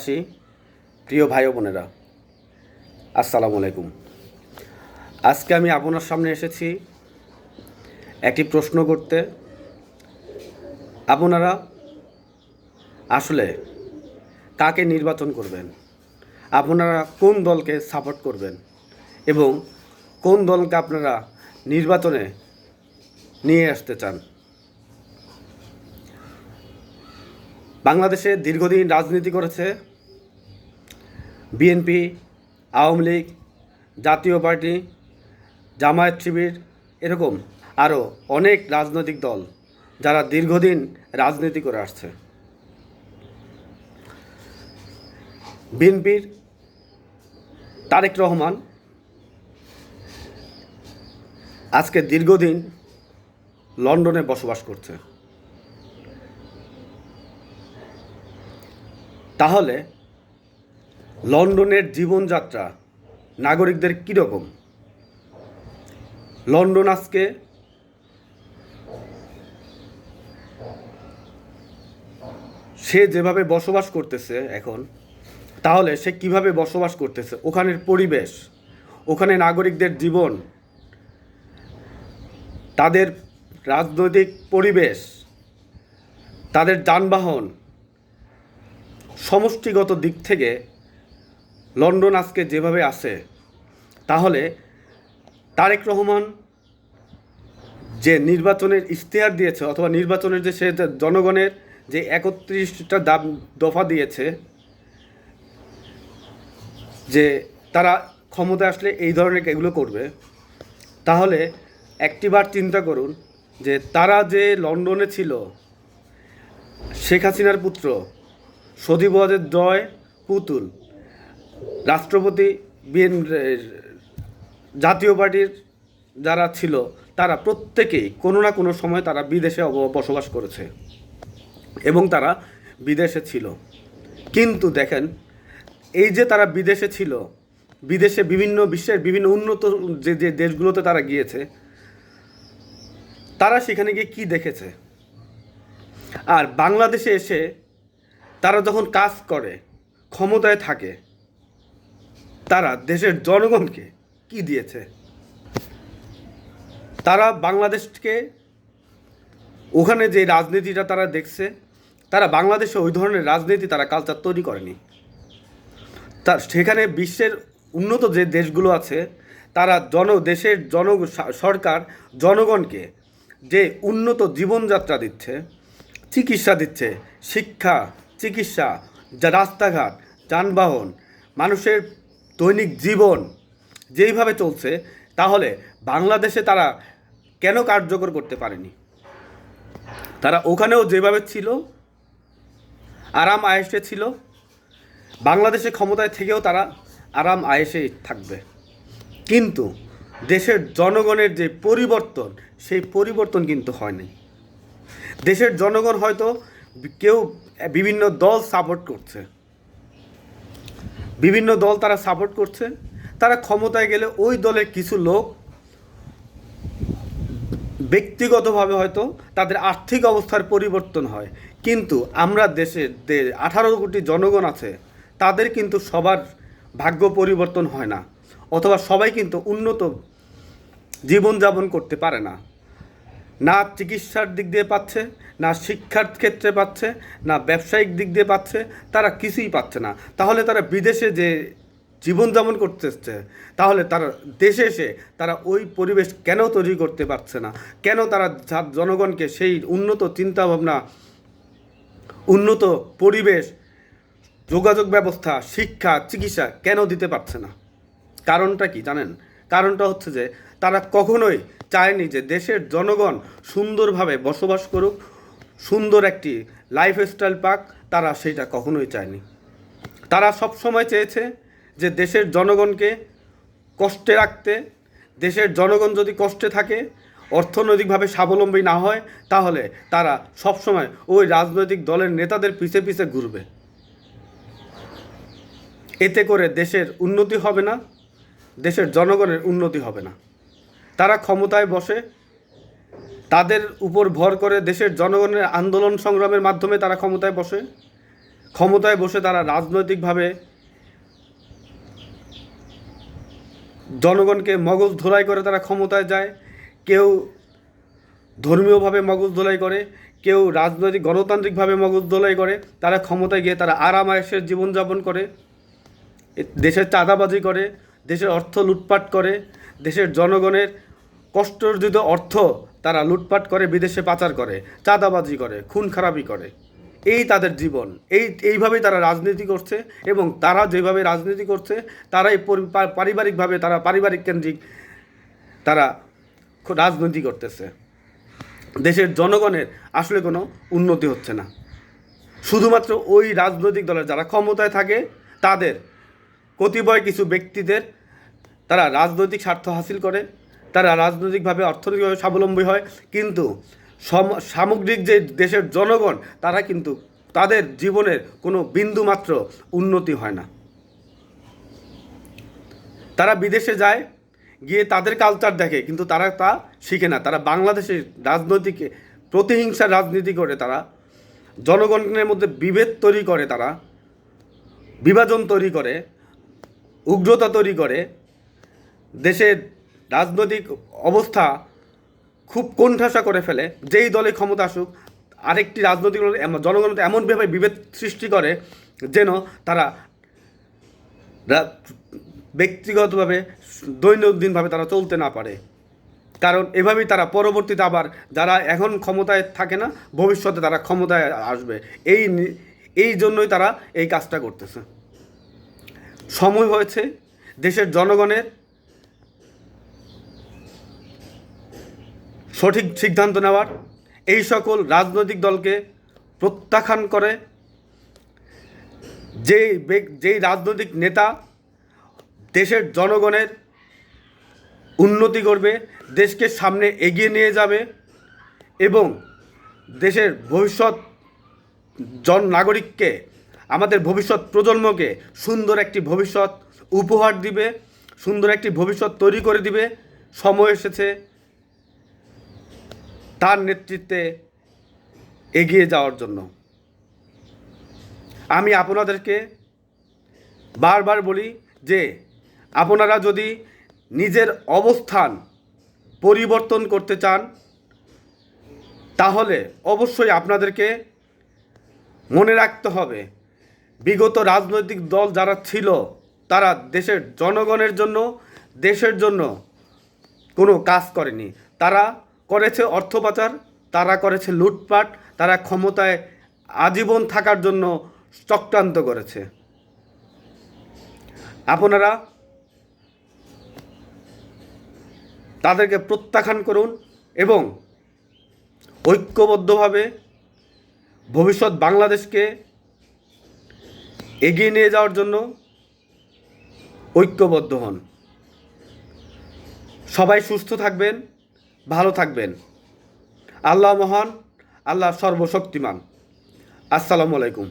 আসি প্রিয় ভাই ও বোনেরা, আসসালামু আলাইকুম। আজকে আমি আপনার সামনে এসেছি একটি প্রশ্ন করতে। আপনারা আসলে কাকে নির্বাচন করবেন, আপনারা কোন দলকে সাপোর্ট করবেন এবং কোন দলকে আপনারা নির্বাচনে নিয়ে আসতে চান? বাংলাদেশে দীর্ঘদিন রাজনীতি করেছে বিএনপি, আওয়ামী লীগ, জাতীয় পার্টি, জামায়াত শিবির, এরকম আরও অনেক রাজনৈতিক দল যারা দীর্ঘদিন রাজনীতি করে আসছে। বিএনপির তারেক রহমান আজকে দীর্ঘদিন লন্ডনে বসবাস করছে। তাহলে লন্ডনের জীবনযাত্রা নাগরিকদের কীরকম? লন্ডন আজকে সে যেভাবে বসবাস করতেছে এখন, তাহলে সে কিভাবে বসবাস করতেছে, ওখানের পরিবেশ, ওখানে নাগরিকদের জীবন, তাদের রাজনৈতিক পরিবেশ, তাদের যানবাহন, সমষ্টিগত দিক থেকে লন্ডন আজকে যেভাবে আছে, তাহলে তারেক রহমান যে নির্বাচনের ইশতেহার দিয়েছে অথবা নির্বাচনের যে সে জনগণের যে 31টা দফা দিয়েছে যে তারা ক্ষমতা আসলে এই ধরনের এগুলো করবে, তাহলে একটিবার চিন্তা করুন যে তারা যে লন্ডনে ছিল, শেখ হাসিনার পুত্র সজীব ওয়াজেদ জয় পুতুল, রাষ্ট্রপতি, জাতীয় পার্টির যারা ছিল, তারা প্রত্যেকেই কোনো না কোনো সময় তারা বিদেশে বসবাস করেছে এবং তারা বিদেশে ছিল। কিন্তু দেখেন, এই যে তারা বিদেশে ছিল, বিদেশে বিশ্বের বিভিন্ন উন্নত যে যে দেশগুলোতে তারা গিয়েছে, তারা সেখানে গিয়ে কী দেখেছে? আর বাংলাদেশে এসে তারা যখন কাজ করে, ক্ষমতায় থাকে, তারা দেশের জনগণকে কি দিয়েছে? তারা বাংলাদেশকে, ওখানে যে রাজনীতিটা তারা দেখছে, তারা বাংলাদেশে ওই ধরনের রাজনীতি তারা কালচার তৈরি করেনি। সেখানে বিশ্বের উন্নত যে দেশগুলো আছে, তারা দেশের সরকার জনগণকে যে উন্নত জীবনযাত্রা দিচ্ছে, চিকিৎসা দিচ্ছে, শিক্ষা, চিকিৎসা, রাস্তাঘাট, যানবাহন, মানুষের দৈনিক জীবন যেইভাবে চলছে, তাহলে বাংলাদেশে তারা কেন কার্যকর করতে পারেনি? তারা ওখানেও যেভাবে ছিল, আরাম আয়েশে ছিল, বাংলাদেশে ক্ষমতায় থেকেও তারা আরাম আয়েশেই থাকবে। কিন্তু দেশের জনগণের যে পরিবর্তন, সেই পরিবর্তন কিন্তু হয়নি। দেশের জনগণ হয়তো কেউ বিভিন্ন দল সাপোর্ট করছে, বিভিন্ন দল তারা সাপোর্ট করছে, তারা ক্ষমতায় গেলে ওই দলের কিছু লোক ব্যক্তিগতভাবে হয়তো তাদের আর্থিক অবস্থার পরিবর্তন হয়, কিন্তু আমরা দেশের 18 কোটি জনগণ আছে, তাদের কিন্তু সবার ভাগ্য পরিবর্তন হয় না, অথবা সবাই কিন্তু উন্নত জীবনযাপন করতে পারে না। না চিকিৎসার দিক দিয়ে পাচ্ছে, না শিক্ষার ক্ষেত্রে পাচ্ছে, না ব্যবসায়িক দিক দিয়ে পাচ্ছে, তারা কিছুই পাচ্ছে না। তাহলে তারা বিদেশে যে জীবনযাপন করতেছে, তাহলে তারা দেশে এসে তারা ওই পরিবেশ কেন তৈরি করতে পারছে না? কেন তারা জনগণকে সেই উন্নত চিন্তাভাবনা, উন্নত পরিবেশ, যোগাযোগ ব্যবস্থা, শিক্ষা, চিকিৎসা কেন দিতে পারছে না? কারণটা কি জানেন? কারণটা হচ্ছে যে তারা কখনোই চায়নি যে দেশের জনগণ সুন্দরভাবে বসবাস করুক, সুন্দর একটি লাইফস্টাইল পাক, তারা সেটা কখনোই চায়নি। তারা সবসময় চেয়েছে যে দেশের জনগণকে কষ্টে রাখতে। দেশের জনগণ যদি কষ্টে থাকে, অর্থনৈতিকভাবে স্বাবলম্বী না হয়, তাহলে তারা সবসময় ওই রাজনৈতিক দলের নেতাদের পিছে পিছে ঘুরবে। এতে করে দেশের উন্নতি হবে না, দেশের জনগণের উন্নতি হবে না। তারা ক্ষমতায় বসে, তাদের উপর ভর করে দেশের জনগণের আন্দোলন সংগ্রামের মাধ্যমে তারা ক্ষমতায় বসে, ক্ষমতায় বসে তারা রাজনৈতিকভাবে জনগণকে মগজ ধোলাই করে তারা ক্ষমতায় যায়, কেউ ধর্মীয়ভাবে মগজ ধোলাই করে, কেউ রাজনৈতিক গণতান্ত্রিকভাবে মগজ ধোলাই করে, তারা ক্ষমতায় গিয়ে তারা আরাম আয়েশের জীবনযাপন করে, দেশের চাঁদাবাজি করে, দেশের অর্থ লুটপাট করে, দেশের জনগণের কষ্টার্জিত অর্থ তারা লুটপাট করে, বিদেশে পাচার করে, চাঁদাবাজি করে, খুন খারাপি করে। এই তাদের জীবন, এইভাবেই তারা রাজনীতি করছে। এবং তারা যেভাবে রাজনীতি করছে তারাই পারিবারিকভাবে তারা পারিবারিক কেন্দ্রিক তারা রাজনীতি করতেছে। দেশের জনগণের আসলে কোনো উন্নতি হচ্ছে না। শুধুমাত্র ওই রাজনৈতিক দলের যারা ক্ষমতায় থাকে তাদের কতিপয় কিছু ব্যক্তিদের তারা রাজনৈতিক স্বার্থ হাসিল করে, তারা রাজনৈতিকভাবে অর্থনৈতিকভাবে স্বাবলম্বী হয়, কিন্তু সামগ্রিক যে দেশের জনগণ তারা কিন্তু তাদের জীবনের কোনো বিন্দুমাত্র উন্নতি হয় না। তারা বিদেশে যায়, গিয়ে তাদের কালচার দেখে, কিন্তু তারা তা শিখে না। তারা বাংলাদেশের রাজনৈতিকে প্রতিহিংসার রাজনীতি করে, তারা জনগণের মধ্যে বিভেদ তৈরি করে, তারা বিভাজন তৈরি করে, উগ্রতা তৈরি করে, দেশের রাজনৈতিক অবস্থা খুব কোণঠাসা করে ফেলে। যেই দলে ক্ষমতা আসুক আরেকটি রাজনৈতিক জনগণের এমনভাবে বিভেদ সৃষ্টি করে যেন তারা ব্যক্তিগতভাবে দৈনন্দিনভাবে তারা চলতে না পারে। কারণ এভাবেই তারা পরবর্তীতে আবার যারা এখন ক্ষমতায় থাকে না ভবিষ্যতে তারা ক্ষমতায় আসবে, এই জন্যই তারা এই কাজটা করতেছে। সময় হয়েছে দেশের জনগণের সঠিক সিদ্ধান্ত নেওয়ার। এই সকল রাজনৈতিক দলকে প্রত্যাখ্যান করে যেই রাজনৈতিক নেতা দেশের জনগণের উন্নতি করবে, দেশকে সামনে এগিয়ে নিয়ে যাবে এবং দেশের ভবিষ্যৎ নাগরিককে, আমাদের ভবিষ্যৎ প্রজন্মকে সুন্দর একটি ভবিষ্যৎ উপহার দিবে, সুন্দর একটি ভবিষ্যৎ তৈরি করে দিবে, সময় এসেছে তার নেতৃত্বে এগিয়ে যাওয়ার জন্য। আমি আপনাদেরকে বারবার বলি যে আপনারা যদি নিজের অবস্থান পরিবর্তন করতে চান তাহলে অবশ্যই আপনাদেরকে মনে রাখতে হবে বিগত রাজনৈতিক দল যারা ছিল তারা দেশের জনগণের জন্য, দেশের জন্য কোনো কাজ করেনি। তারা করেছে অর্থ পাচার, তারা করেছে লুটপাট, তারা ক্ষমতায় আজীবন থাকার জন্য চক্রান্ত করেছে। আপনারা তাদেরকে প্রত্যাখ্যান করুন এবং ঐক্যবদ্ধভাবে ভবিষ্যৎ বাংলাদেশকে এগিয়ে নিয়ে যাওয়ার জন্য ঐক্যবদ্ধ হন। সবাই সুস্থ থাকবেন, ভালো থাকবেন। আল্লাহ মহান, আল্লাহ সর্বশক্তিমান। আসসালামু আলাইকুম।